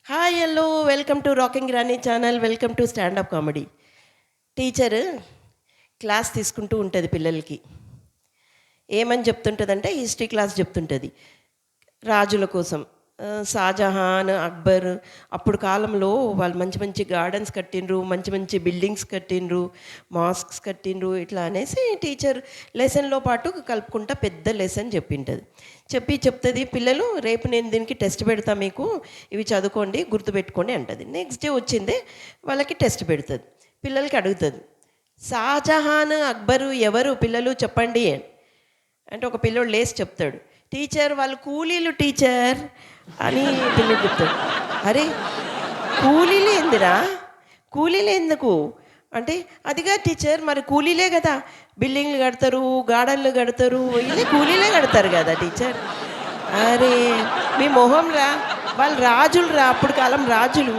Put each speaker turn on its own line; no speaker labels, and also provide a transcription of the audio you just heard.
Hi hello welcome to rocking Rani channel. Welcome to standup comedy. Teacher class తీసుకుంటూ ఉంటుంది పిల్లలకి. ఏమని చెప్తుంటుందంటే హిస్టరీ క్లాస్ చెప్తుంటుంది రాజుల కోసం. షాజహాన్, అక్బర్ అప్పుడు కాలంలో వాళ్ళు మంచి మంచి గార్డెన్స్ కట్టిండ్రు, మంచి మంచి బిల్డింగ్స్ కట్టిండ్రు, మాస్క్స్ కట్టిండ్రు, ఇట్లా అనేసి టీచర్ లెసన్లో పాటు కలుపుకుంటా పెద్ద లెసన్ చెప్పింటుంది. చెప్తుంది పిల్లలు రేపు నేను దీనికి టెస్ట్ పెడతా, మీకు ఇవి చదువుకోండి గుర్తుపెట్టుకోండి అంటుంది. నెక్స్ట్ డే వచ్చిందే వాళ్ళకి టెస్ట్ పెడుతుంది. పిల్లలకి అడుగుతుంది, షాజహాన్ అక్బరు ఎవరు పిల్లలు చెప్పండి అంటే ఒక పిల్లోడు లేచి చెప్తాడు, టీచర్ వాళ్ళు కూలీలు టీచర్ అని పిల్లడు చెప్తాడు. అరే కూలీలు ఏందిరా, కూలీలు ఎందుకు అంటే, అదిగా టీచర్ మరి కూలీలే కదా బిల్డింగ్లు కడతారు, గార్డెన్లు కడతారు, ఇది కూలీలే కడతారు కదా టీచర్. అరే మీ మొహం రా, వాళ్ళు రాజులు రా, అప్పుడు కాలం రాజులు.